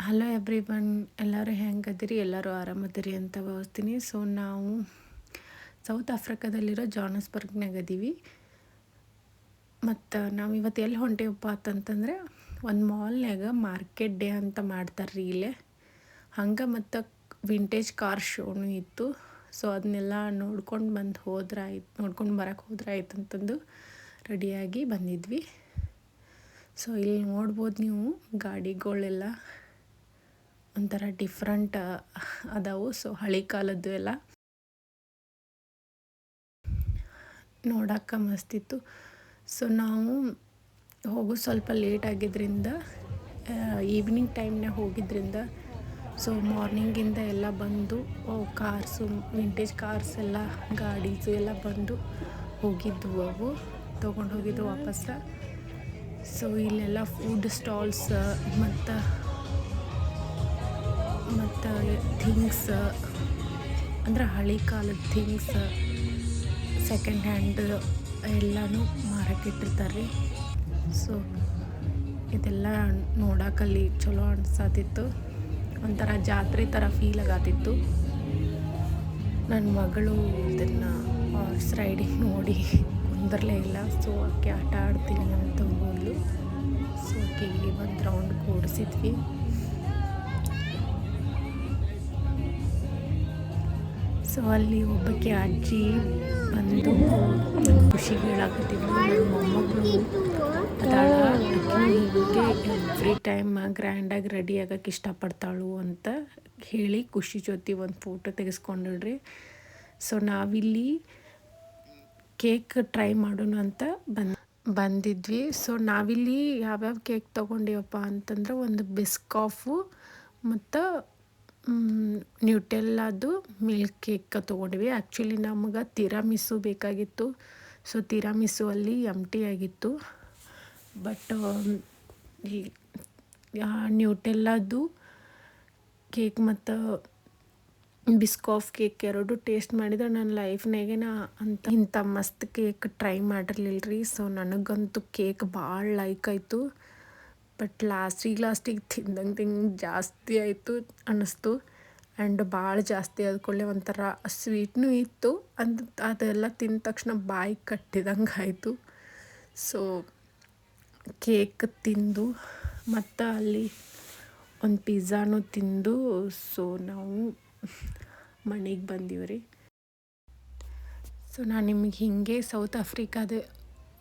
Hello everyone, ಎಲ್ಲರೂ ಹೆಂಗದಿರಿ? ಎಲ್ಲರೂ ಆರಾಮದಿರಿ ಅಂತ ಭಾವಿಸ್ತೀನಿ. ಸೊ ನಾವು ಸೌತ್ ಆಫ್ರಿಕಾದಲ್ಲಿರೋ ಜಾನಸ್ಬರ್ಗ್ನಾಗ ಅದೀವಿ. ಮತ್ತು ನಾವು ಇವತ್ತು ಎಲ್ಲಿ ಹೊಂಟೇವಪ್ಪ ಅಂತಂತಂದ್ರೆ, ಒಂದು ಮಾಲ್ನಾಗ ಮಾರ್ಕೆಟ್ ಡೇ ಅಂತ ಮಾಡ್ತಾರೆ ಇಲ್ಲೇ. ಹಂಗೆ ಮತ್ತು ವಿಂಟೇಜ್ ಕಾರ್ ಶೋನು ಇತ್ತು. ಸೊ ಅದನ್ನೆಲ್ಲ ನೋಡ್ಕೊಂಡು ಬರೋಕ್ಕೆ ಹೋದ್ರಾಯ್ತು ಅಂತಂದು ರೆಡಿಯಾಗಿ ಬಂದಿದ್ವಿ. ಸೊ ಇಲ್ಲಿ ನೋಡ್ಬೋದು ನೀವು, ಗಾಡಿಗಳೆಲ್ಲ ಒಂಥರ ಡಿಫ್ರೆಂಟ್ ಅದಾವು. ಸೊ ಹಳೆ ಕಾಲದ್ದು ಎಲ್ಲ ನೋಡೋಕೆ ಮಸ್ತಿತ್ತು. ಸೊ ನಾವು ಹೋಗೋದು ಸ್ವಲ್ಪ ಲೇಟ್ ಆಗಿದ್ದರಿಂದ, ಈವ್ನಿಂಗ್ ಟೈಮ್ನಾಗ ಹೋಗಿದ್ದರಿಂದ, ಸೊ ಮಾರ್ನಿಂಗಿಂದ ಎಲ್ಲ ಬಂದು ಕಾರ್ಸು, ವಿಂಟೇಜ್ ಕಾರ್ಸ್ ಎಲ್ಲ, ಗಾಡೀಸು ಎಲ್ಲ ಬಂದು ಹೋಗಿದ್ವು. ಅವು ತೊಗೊಂಡು ಹೋಗಿದ್ದು ವಾಪಸ್ಸು. ಸೊ ಇಲ್ಲೆಲ್ಲ ಫುಡ್ ಸ್ಟಾಲ್ಸ್ ಮತ್ತು ಥಿಂಗ್ಸ್, ಅಂದರೆ ಹಳೆ ಕಾಲದ ಥಿಂಗ್ಸ್, ಸೆಕೆಂಡ್ ಹ್ಯಾಂಡ್ ಎಲ್ಲನೂ ಮಾರಕ್ಕಿಟ್ಟಿರ್ತಾರೆ ರೀ. ಸೊ ಇದೆಲ್ಲ ನೋಡೋಕಲ್ಲಿ ಚಲೋ ಅನ್ಸತ್ತಿತ್ತು. ಒಂಥರ ಜಾತ್ರೆ ಥರ ಫೀಲ್ ಆಗತ್ತಿತ್ತು. ನನ್ನ ಮಗಳು ಇದನ್ನು ಹಾರ್ಸ್ ರೈಡಿಂಗ್ ನೋಡಿ ಕುಂದರಲೇ ಇಲ್ಲ. ಸೊ ಆಕೆ ಆಟ ಆಡ್ತೀನಿ ಅಂತ ಹೋದ್ಲು. ಸೊ ಆಕೆಗೆ ಒಂದು ರೌಂಡ್ ಕೂಡಿಸಿದ್ವಿ. ಸೊ ಅಲ್ಲಿ ಒಬ್ಬಕ್ಕೆ ಅಜ್ಜಿ ಬಂದು ಖುಷಿಗೆ ಹೇಳಾಕತ್ತಿದ್ಲು, ನನ್ನ ಮೊಮ್ಮಗಳು ಅದಾಳ, ಹೀಗೆ ಎವ್ರಿ ಟೈಮ್ ಗ್ರ್ಯಾಂಡಾಗಿ ರೆಡಿ ಆಗೋಕ್ಕೆ ಇಷ್ಟಪಡ್ತಾಳು ಅಂತ ಹೇಳಿ ಖುಷಿ ಜೊತೆ ಒಂದು ಫೋಟೋ ತೆಗೆಸ್ಕೊಂಡ್ರಿ. ಸೊ ನಾವಿಲ್ಲಿ ಕೇಕ್ ಟ್ರೈ ಮಾಡೋಣ ಅಂತ ಬಂದಿದ್ವಿ. ಸೊ ನಾವಿಲ್ಲಿ ಯಾವ್ಯಾವ ಕೇಕ್ ತೊಗೊಂಡೇವಪ್ಪ ಅಂತಂದ್ರೆ, ಒಂದು ಬಿಸ್ಕಾಫು ಮತ್ತು ನ್ಯೂಟೆಲ್ಲಾದು ಮಿಲ್ಕ್ ಕೇಕ್ ತೊಗೊಂಡ್ವಿ. ಆ್ಯಕ್ಚುಲಿ ನಮಗೆ ತಿರಾಮಿಸು ಬೇಕಾಗಿತ್ತು. ಸೊ ತಿರಾಮಿಸು ಅಲ್ಲಿ ಎಂಟಿ ಆಗಿತ್ತು. ಬಟ್ ಈ ನ್ಯೂಟೆಲ್ಲಾದು ಕೇಕ್ ಮತ್ತು ಬಿಸ್ಕಾಫ್ ಕೇಕ್ ಎರಡು ಟೇಸ್ಟ್ ಮಾಡಿದ್ರೆ ನನ್ನ ಲೈಫ್ನಾಗೆ ಇಂಥ ಮಸ್ತ್ ಕೇಕ್ ಟ್ರೈ ಮಾಡಿರಲಿಲ್ಲ ರೀ. ಸೊ ನನಗಂತೂ ಕೇಕ್ ಭಾಳ ಲೈಕ್ ಆಯಿತು. ಬಟ್ ಲಾಸ್ಟಿಗೆ ತಿಂದಂಗೆ ಜಾಸ್ತಿ ಆಯಿತು ಅನ್ನಿಸ್ತು. ಆ್ಯಂಡ್ ಭಾಳ ಜಾಸ್ತಿ ಆದ್ಕೊಳ್ಳೆ ಒಂಥರ ಸ್ವೀಟ್ನೂ ಇತ್ತು. ಅದೆಲ್ಲ ತಿಂದ ತಕ್ಷಣ ಬಾಯಿ ಕಟ್ಟಿದಂಗೆ ಆಯಿತು. ಸೊ ಕೇಕ್ ತಿಂದು ಮತ್ತು ಅಲ್ಲಿ ಒಂದು ಪಿಜ್ಜಾನು ತಿಂದು, ಸೊ ನಾವು ಮನೆಗೆ ಬಂದೀವಿ ರೀ. ಸೊ ನಾನು ನಿಮಗೆ ಹೀಗೆ ಸೌತ್ ಆಫ್ರಿಕಾದ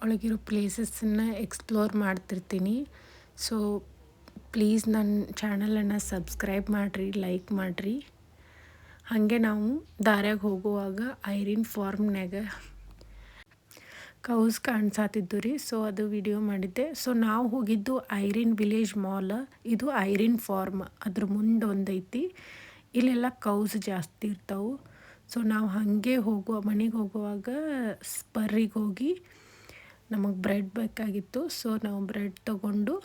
ಒಳಗಿರೋ ಪ್ಲೇಸಸ್ಸನ್ನು ಎಕ್ಸ್ಪ್ಲೋರ್ ಮಾಡ್ತಿರ್ತೀನಿ. ಸೊ ಪ್ಲೀಸ್ ನನ್ನ ಚಾನಲನ್ನು ಸಬ್ಸ್ಕ್ರೈಬ್ ಮಾಡಿರಿ, ಲೈಕ್ ಮಾಡಿರಿ. ಹಾಗೆ ನಾವು ದಾರ್ಯಾಗ ಹೋಗುವಾಗ ಐರಿನ್ ಫಾರ್ಮ್ನಾಗ ಕೌಸ್ ಕಾಣಿಸಾತಿದ್ದು ರೀ. ಸೊ ಅದು ವಿಡಿಯೋ ಮಾಡಿದ್ದೆ. ಸೊ ನಾವು ಹೋಗಿದ್ದು ಐರಿನ್ ವಿಲೇಜ್ ಮಾಲ್. ಇದು ಐರಿನ್ ಫಾರ್ಮ್, ಅದ್ರ ಮುಂದೆ ಒಂದೈತಿ. ಇಲ್ಲೆಲ್ಲ ಕೌಸ್ ಜಾಸ್ತಿ ಇರ್ತಾವೆ. ಸೊ ನಾವು ಹಾಗೆ ಮನೆಗೆ ಹೋಗುವಾಗ ಸ್ಪರ್ರಿಗೆ ಹೋಗಿ ನಮಗೆ ಬ್ರೆಡ್ ಬೇಕಾಗಿತ್ತು. ಸೊ ನಾವು ಬ್ರೆಡ್ ತೊಗೊಂಡು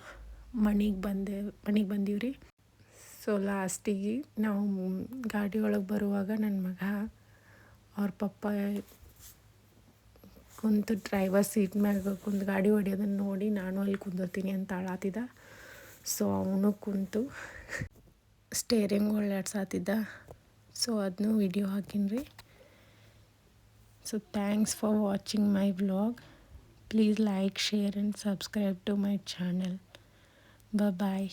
ಮನೆಗೆ ಬಂದೀವಿ ರೀ. ಸೊ ಲಾಸ್ಟಿಗೆ ನಾವು ಗಾಡಿ ಒಳಗೆ ಬರುವಾಗ ನನ್ನ ಮಗ ಅವ್ರ ಪಪ್ಪ ಕುಂತು ಡ್ರೈವರ್ ಸೀಟ್ ಮ್ಯಾಗ ಕುಂತು ಗಾಡಿ ಹೊಡಿಯೋದನ್ನು ನೋಡಿ ನಾನು ಅಲ್ಲಿ ಕುಂದಿರ್ತೀನಿ ಅಂತ ಅಳಾತಿದ್ದ. ಸೊ ಅವನು ಕುಂತು ಸ್ಟೇರಿಂಗ್ ಓಡಾಡ್ಸಾತಿದ್ದ. ಸೊ ಅದನ್ನೂ ವಿಡಿಯೋ ಹಾಕೀನಿ ರೀ. So thanks for watching my vlog. Please like, share and subscribe to my channel. Bye bye.